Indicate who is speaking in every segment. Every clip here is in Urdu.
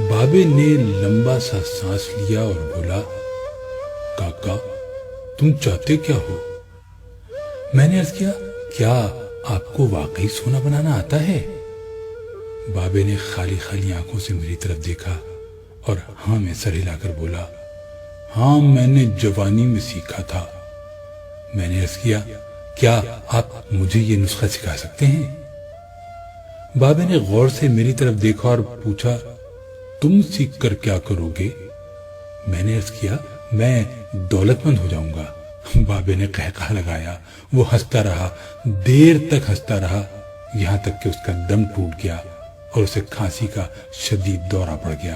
Speaker 1: بابے نے لمبا سا سانس لیا اور بولا، کاکا تم چاہتے کیا ہو؟ میں نے عرض کیا، کیا آپ کو واقعی سونا بنانا آتا ہے؟ بابے نے خالی خالی آنکھوں سے میری طرف دیکھا اور ہاں میں سر ہلا کر بولا، ہاں میں نے جوانی میں سیکھا تھا۔ میں نے عرض کیا، کیا آپ مجھے یہ نسخہ سکھا سکتے ہیں؟ بابے نے غور سے میری طرف دیکھا اور پوچھا، تم سیکھ کر کیا کرو گے؟ میں نے عرض کیا، میں دولت مند ہو جاؤں گا۔ بابے نے قہقہہ لگایا۔ وہ ہنستا رہا، دیر تک ہنستا رہا، یہاں تک کہ اس کا دم ٹوٹ گیا اور اسے کھانسی کا شدید دورہ پڑ گیا۔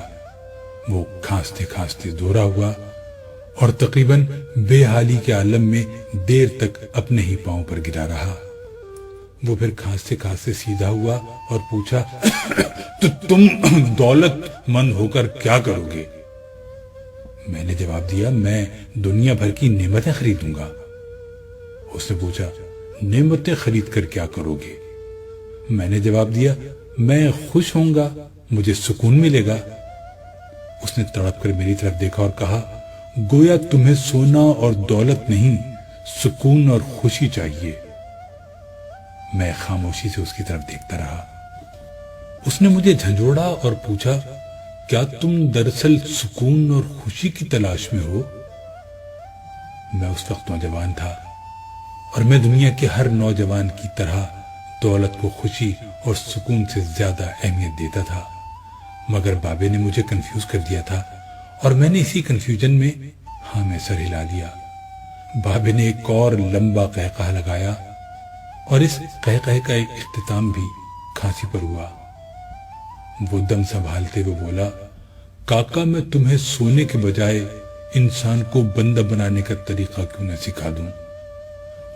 Speaker 1: وہ کھانستے کھانستے دورہ ہوا اور تقریباً بے حالی کے عالم میں دیر تک اپنے ہی پاؤں پر گرا رہا۔ وہ پھر کھانستے کھانستے سیدھا ہوا اور پوچھا، تو تم دولت مند ہو کر کیا کرو گے؟ میں نے جواب دیا، میں دنیا بھر کی نعمتیں خریدوں گا۔ اس نے پوچھا، نعمتیں خرید کر کیا کرو گے؟ میں نے جواب دیا، میں خوش ہوں گا، مجھے سکون ملے گا۔ اس نے تڑپ کر میری طرف دیکھا اور کہا، گویا تمہیں سونا اور دولت نہیں، سکون اور خوشی چاہیے۔ میں خاموشی سے اس کی طرف دیکھتا رہا۔ اس نے مجھے جھنجھوڑا اور پوچھا، کیا تم دراصل سکون اور خوشی کی تلاش میں ہو؟ میں اس وقت نوجوان تھا اور میں دنیا کے ہر نوجوان کی طرح دولت کو خوشی اور سکون سے زیادہ اہمیت دیتا تھا، مگر بابے نے مجھے کنفیوز کر دیا تھا اور میں نے اسی کنفیوژن میں ہاں میں سر ہلا دیا۔ بابے نے ایک اور لمبا قہقہہ لگایا اور اس قہقہے کا ایک اختتام بھی کھانسی پر ہوا۔ وہ دم سنبھالتے ہوئے بولا، کاکا میں تمہیں سونے کے بجائے انسان کو بندہ بنانے کا طریقہ کیوں نہ سکھا دوں؟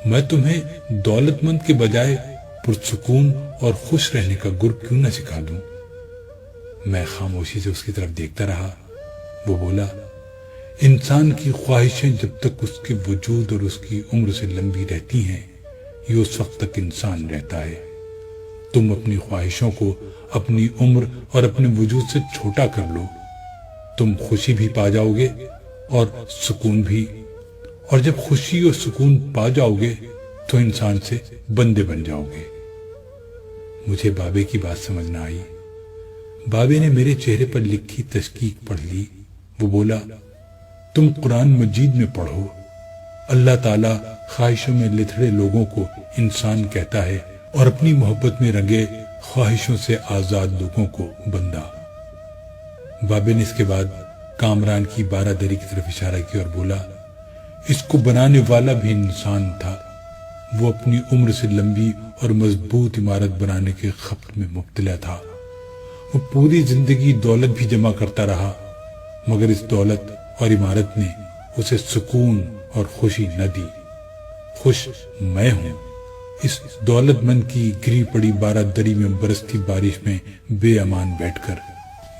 Speaker 1: میں تمہیں دولت مند کے بجائے پرسکون اور خوش رہنے کا گر کیوں نہ سکھا دوں؟ میں خاموشی سے اس کی طرف دیکھتا رہا۔ وہ بولا، انسان کی خواہشیں جب تک اس کے وجود اور اس کی عمر سے لمبی رہتی ہیں، یہ اس وقت تک انسان رہتا ہے۔ تم اپنی خواہشوں کو اپنی عمر اور اپنے وجود سے چھوٹا کر لو، تم خوشی بھی پا جاؤ گے اور سکون بھی، اور جب خوشی اور سکون پا جاؤ گے تو انسان سے بندے بن جاؤ گے۔ مجھے بابے کی بات سمجھ نہ آئی۔ بابے نے میرے چہرے پر لکھی تشکیک پڑھ لی۔ وہ بولا، تم قرآن مجید میں پڑھو، اللہ تعالیٰ خواہشوں میں لتھڑے لوگوں کو انسان کہتا ہے اور اپنی محبت میں رنگے خواہشوں سے آزاد لوگوں کو بندہ۔ بابے نے اس کے بعد کامران کی بارہ دری کی طرف اشارہ کیا اور بولا، اس کو بنانے والا بھی انسان تھا، وہ اپنی عمر سے لمبی اور مضبوط عمارت بنانے کے خبر میں مبتلا تھا۔ وہ پوری زندگی دولت بھی جمع کرتا رہا، مگر اس دولت اور عمارت نے اسے سکون اور خوشی نہ دی۔ خوش میں ہوں اس دولت مند کی گری پڑی بارہ دری میں برستی بارش میں بے امان بیٹھ کر۔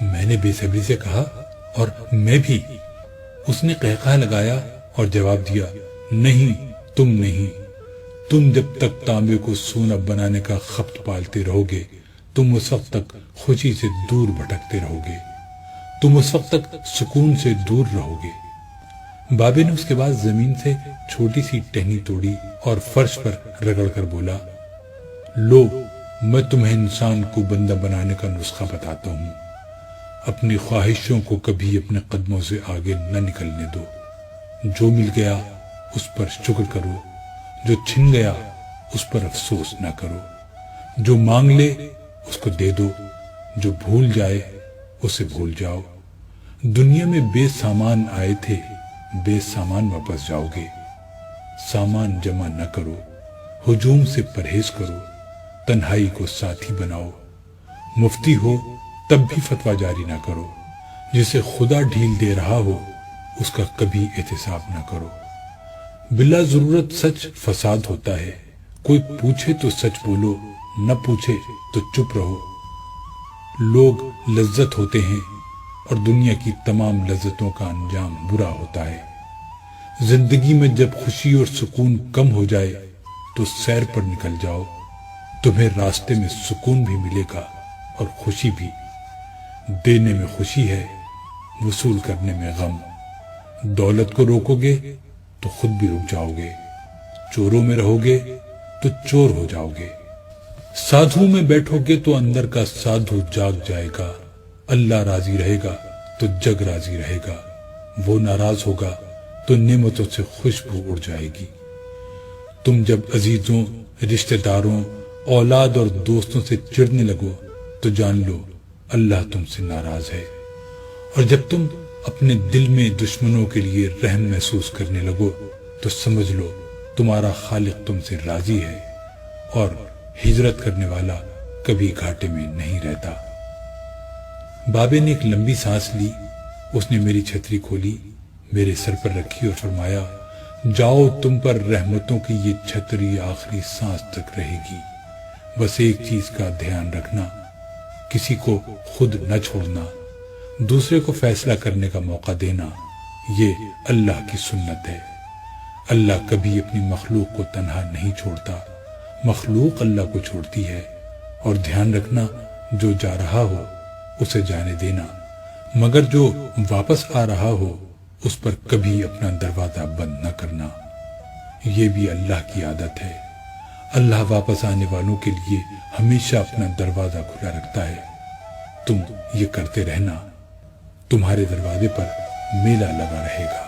Speaker 1: میں نے بے صبری سے کہا، اور میں بھی۔ اس نے قہقہہ لگایا اور جواب دیا، نہیں تم نہیں، تم جب تک تانبے کو سونا بنانے کا خبت پالتے رہو گے، تم اس وقت تک خوشی سے دور بھٹکتے رہو گے، تم اس وقت تک سکون سے دور رہو گے۔ بابے نے اس کے بعد زمین سے چھوٹی سی ٹہنی توڑی اور فرش پر رگڑ کر بولا، لو میں تمہیں انسان کو بندہ بنانے کا نسخہ بتاتا ہوں۔ اپنی خواہشوں کو کبھی اپنے قدموں سے آگے نہ نکلنے دو۔ جو مل گیا اس پر شکر کرو، جو چھن گیا اس پر افسوس نہ کرو۔ جو مانگ لے اس کو دے دو، جو بھول جائے اسے بھول جاؤ۔ دنیا میں بے سامان آئے تھے، بے سامان واپس جاؤ گے۔ سامان جمع نہ کرو، ہجوم سے پرہیز کرو، تنہائی کو ساتھی بناؤ۔ مفتی ہو تب بھی فتویٰ جاری نہ کرو، جسے خدا ڈھیل دے رہا ہو اس کا کبھی احتساب نہ کرو۔ بلا ضرورت سچ فساد ہوتا ہے، کوئی پوچھے تو سچ بولو، نہ پوچھے تو چپ رہو۔ لوگ لذت ہوتے ہیں اور دنیا کی تمام لذتوں کا انجام برا ہوتا ہے۔ زندگی میں جب خوشی اور سکون کم ہو جائے تو سیر پر نکل جاؤ، تمہیں راستے میں سکون بھی ملے گا اور خوشی بھی۔ دینے میں خوشی ہے، وصول کرنے میں غم۔ دولت کو روکو گے تو خود بھی رک جاؤ گے، چوروں میں رہو گے تو چور ہو جاؤ گے۔ سادھو میں بیٹھو گے تو اندر کا سادھو جاگ جائے گا۔ اللہ راضی رہے گا تو جگ راضی رہے گا، وہ ناراض ہوگا تو نعمتوں سے خوشبو اڑ جائے گی۔ تم جب عزیزوں، رشتہ داروں، اولاد اور دوستوں سے چڑھنے لگو تو جان لو اللہ تم سے ناراض ہے، اور جب تم اپنے دل میں دشمنوں کے لیے رحم محسوس کرنے لگو تو سمجھ لو تمہارا خالق تم سے راضی ہے، اور ہجرت کرنے والا کبھی گھاٹے میں نہیں رہتا۔ بابے نے ایک لمبی سانس لی، اس نے میری چھتری کھولی، میرے سر پر رکھی اور فرمایا، جاؤ، تم پر رحمتوں کی یہ چھتری آخری سانس تک رہے گی۔ بس ایک چیز کا دھیان رکھنا، کسی کو خود نہ چھوڑنا، دوسرے کو فیصلہ کرنے کا موقع دینا، یہ اللہ کی سنت ہے۔ اللہ کبھی اپنی مخلوق کو تنہا نہیں چھوڑتا، مخلوق اللہ کو چھوڑتی ہے۔ اور دھیان رکھنا، جو جا رہا ہو اسے جانے دینا، مگر جو واپس آ رہا ہو اس پر کبھی اپنا دروازہ بند نہ کرنا۔ یہ بھی اللہ کی عادت ہے، اللہ واپس آنے والوں کے لیے ہمیشہ اپنا دروازہ کھلا رکھتا ہے۔ تم یہ کرتے رہنا، تمہارے دروازے پر میلہ لگا رہے گا۔